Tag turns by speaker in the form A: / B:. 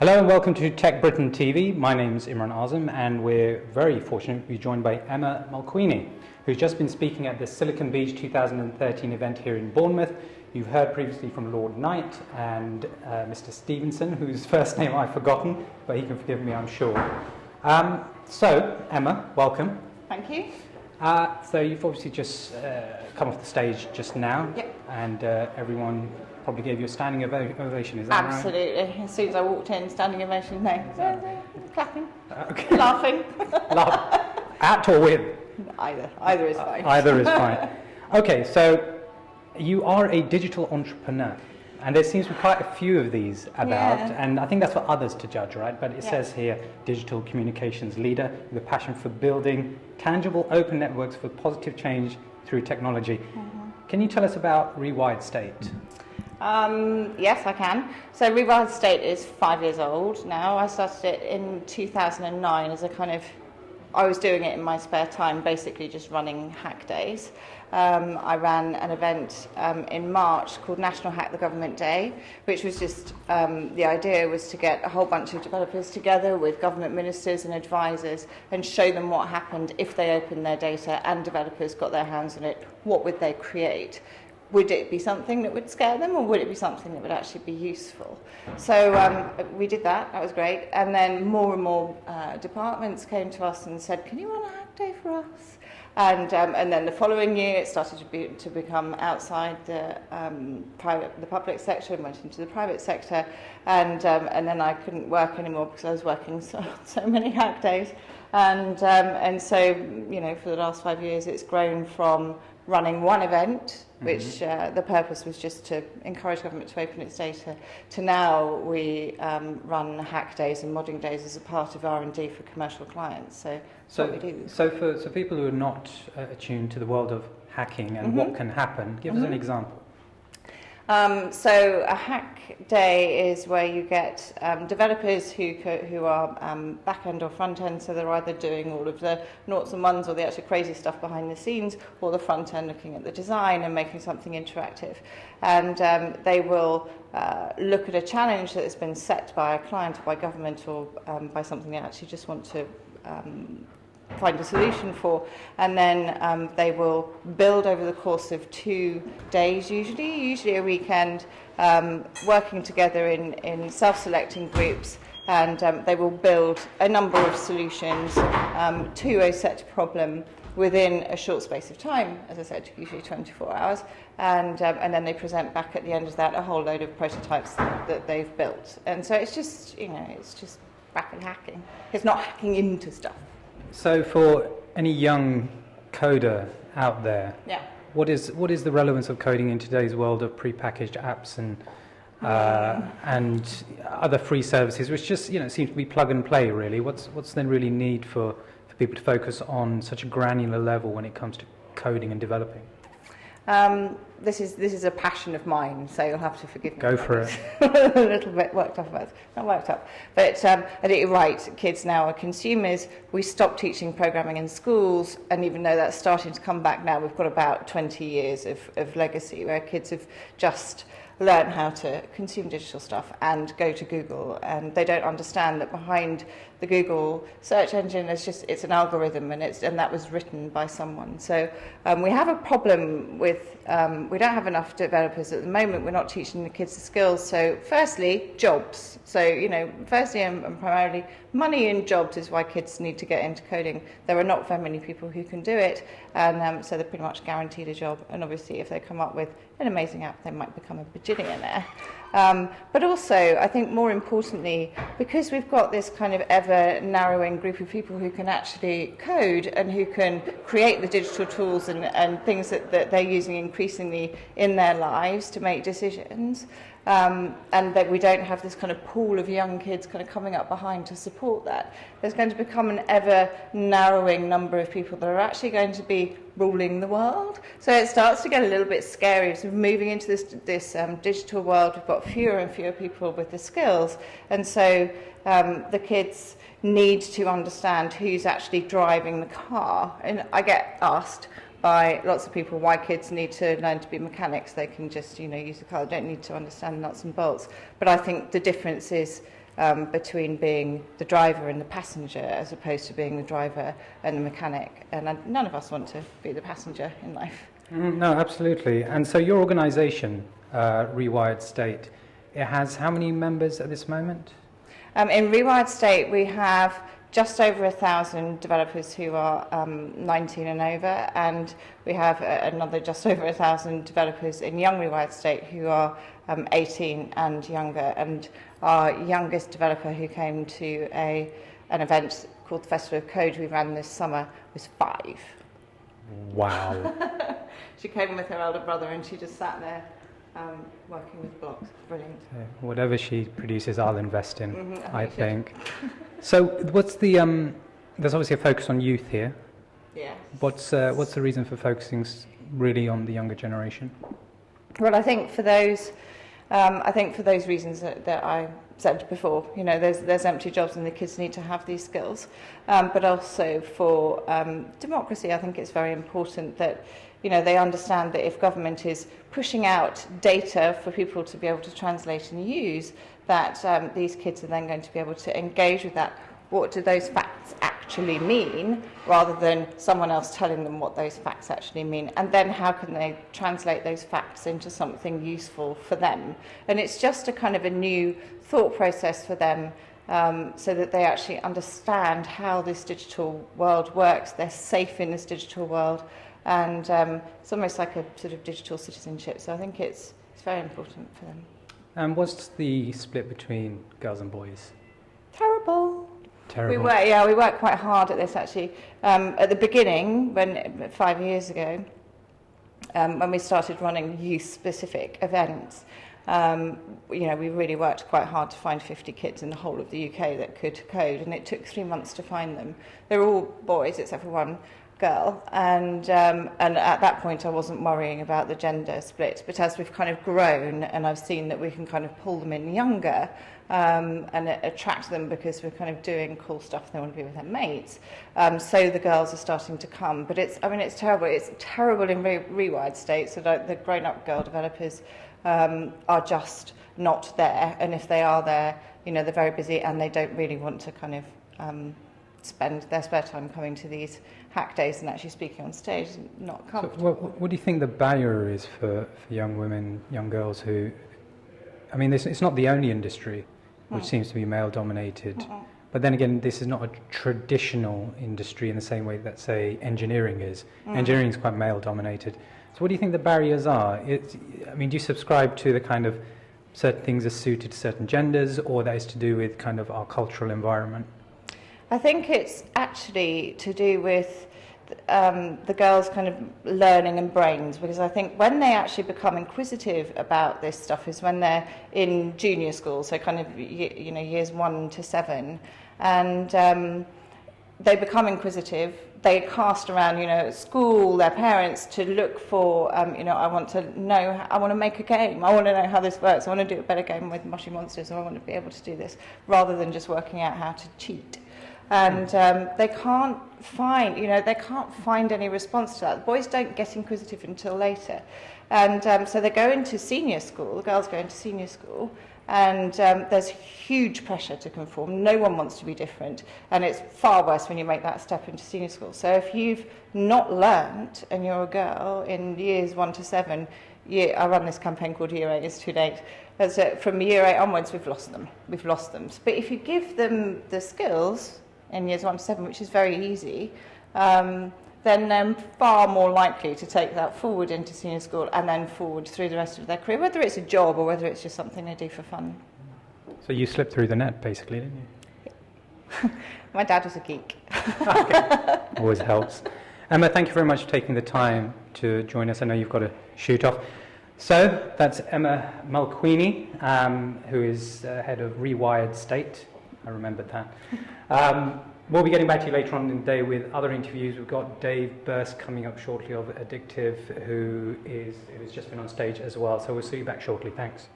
A: Hello and welcome to Tech Britain TV. My name is Imran Azam and we're very fortunate to be joined by Emma Mulqueeny, who's just been speaking at the Silicon Beach 2013 event here in Bournemouth. You've heard previously from Lord Knight and Mr. Stevenson, whose first name I've forgotten, but he can forgive me, I'm sure. So, Emma, welcome.
B: Thank you.
A: So you've obviously just come off the stage just now,
B: Yep.
A: and everyone probably gave you a standing ovation, is that right?
B: Absolutely. As soon as I walked in, standing ovation, no. Clapping.
A: Okay.
B: Laughing.
A: Laugh. At or with?
B: Either is fine.
A: Either is fine. Okay, so you are a digital entrepreneur, and there seems to be quite a few of these about, and I think that's for others to judge, right? But it says here, digital communications leader with a passion for building tangible open networks for positive change through technology. Mm-hmm. Can you tell us about Rewired State?
B: Yes, I can. So Rewired State is 5 years old now. I started it in 2009 as I was doing it in my spare time, basically just running hack days. I ran an event in March called National Hack the Government Day, which was just, the idea was to get a whole bunch of developers together with government ministers and advisors and show them what happened if they opened their data and developers got their hands on it. What would they create? Would it be something that would scare them, or would it be something that would actually be useful? So we did that. That was great. And then more and more departments came to us and said, "Can you run a hack day for us?" And then the following year, it started to become outside the public sector and went into the private sector. And then I couldn't work anymore because I was working so many hack days. And so for the last 5 years, it's grown from running one event, which the purpose was just to encourage government to open its data, to now we run hack days and modding days as a part of R&D for commercial clients. So what we do.
A: So for people who are not attuned to the world of hacking and what can happen, give us an example.
B: So a hack day is where you get developers who are back-end or front-end, so they're either doing all of the noughts and ones or the actual crazy stuff behind the scenes, or the front-end looking at the design and making something interactive. And they will look at a challenge that has been set by a client or by government or by something they actually just want to find a solution for, and then they will build over the course of 2 days, usually a weekend, working together in self-selecting groups, and they will build a number of solutions to a set problem within a short space of time, as I said, usually 24 hours, and then they present back at the end of that a whole load of prototypes that they've built. And so it's just, it's just rapid hacking. It's not hacking into stuff.
A: So for any young coder out there, what is the relevance of coding in today's world of prepackaged apps and other free services, which just seems to be plug and play really? What's then really need for people to focus on such a granular level when it comes to coding and developing?
B: This is a passion of mine, so you'll have to forgive me.
A: Go for it.
B: A little bit worked up about it. Not worked up. But I think you're right, kids now are consumers. We stopped teaching programming in schools, and even though that's starting to come back now, we've got about 20 years of legacy where kids have just learn how to consume digital stuff and go to Google, and they don't understand that behind the Google search engine it's an algorithm, and that was written by someone. So we have a problem with we don't have enough developers at the moment. We're not teaching the kids the skills. So firstly, jobs. So firstly and primarily, money in jobs is why kids need to get into coding. There are not very many people who can do it, and so they're pretty much guaranteed a job. And obviously, if they come up with an amazing app, they might become a bajillionaire. But also, I think more importantly, because we've got this kind of ever-narrowing group of people who can actually code and who can create the digital tools and things that they're using increasingly in their lives to make decisions, and that we don't have this kind of pool of young kids kind of coming up behind to support that, there's going to become an ever-narrowing number of people that are actually going to be ruling the world. So it starts to get a little bit scary. So moving into this digital world, we've got fewer and fewer people with the skills, and so the kids need to understand who's actually driving the car. And I get asked by lots of people why kids need to learn to be mechanics. They can just use the car. They don't need to understand nuts and bolts. But I think the difference is between being the driver and the passenger as opposed to being the driver and the mechanic. And none of us want to be the passenger in life.
A: No, absolutely. And so your organisation, Rewired State, it has how many members at this moment?
B: In Rewired State, we have just over 1,000 developers who are 19 and over, and we have another just over 1,000 developers in Young Rewired State who are 18 and younger. And our youngest developer who came to an event called the Festival of Code we ran this summer was 5.
A: Wow.
B: She came with her elder brother and she just sat there working with blocks. Brilliant.
A: Whatever she produces, I'll invest in, I think.
B: So
A: what's the, there's obviously a focus on youth here.
B: yeah.
A: What's the reason for focusing really on the younger generation?
B: Well, I think for those reasons that I said before, you know, there's empty jobs and the kids need to have these skills. But also for democracy, I think it's very important that, you know, they understand that if government is pushing out data for people to be able to translate and use, that these kids are then going to be able to engage with that. What do those facts actually mean, rather than someone else telling them what those facts actually mean? And then how can they translate those facts into something useful for them? And it's just a kind of a new thought process for them, so that they actually understand how this digital world works. They're safe in this digital world, and it's almost like a sort of digital citizenship. So I think it's very important for them.
A: And what's the split between girls and boys?
B: Terrible.
A: Terrible.
B: We worked quite hard at this actually. At the beginning, 5 years ago, when we started running youth-specific events, you know, we really worked quite hard to find 50 kids in the whole of the UK that could code, and it took 3 months to find them. They were all boys except for one girl, and at that point I wasn't worrying about the gender split. But as we've kind of grown, and I've seen that we can kind of pull them in younger, and attract them because we're kind of doing cool stuff, they want to be with their mates, so the girls are starting to come. But it's terrible. It's terrible in Rewired State, so the grown-up girl developers are just not there, and if they are there, you know, they're very busy and they don't really want to kind of spend their spare time coming to these hack days and actually speaking on stage. Not comfortable.
A: So what do you think the barrier is for young women, young girls who, I mean, it's not the only industry which seems to be male dominated, but then again, this is not a traditional industry in the same way that, say, engineering is. Engineering is quite male dominated. So what do you think the barriers are? I mean, do you subscribe to the kind of certain things are suited to certain genders, or that is to do with kind of our cultural environment?
B: I think it's actually to do with the girls' kind of learning and brains, because I think when they actually become inquisitive about this stuff is when they're in junior school, so kind of, you know, years 1 to 7, and they become inquisitive. They cast around, you know, at school, their parents, to look for, you know, I want to make a game, I want to know how this works, I want to do a better game with mushy monsters, or I want to be able to do this, rather than just working out how to cheat. And they can't find any response to that. The boys don't get inquisitive until later. And so they go into senior school, the girls go into senior school, and there's huge pressure to conform. No one wants to be different. And it's far worse when you make that step into senior school. So if you've not learnt, and you're a girl, in years 1 to 7, I run this campaign called Year 8 is Too Late. So from year 8 onwards, we've lost them. But if you give them the skills in years 1 to 7, which is very easy, then they're far more likely to take that forward into senior school and then forward through the rest of their career, whether it's a job or whether it's just something they do for fun.
A: So you slipped through the net, basically, didn't you?
B: My dad was a geek.
A: Okay. Always helps. Emma, thank you very much for taking the time to join us. I know you've got to shoot off. So that's Emma Mulqueeny, who is head of Rewired State. I remembered that. We'll be getting back to you later on in the day with other interviews. We've got Dave Burst coming up shortly of Addictive, who's just been on stage as well. So we'll see you back shortly. Thanks.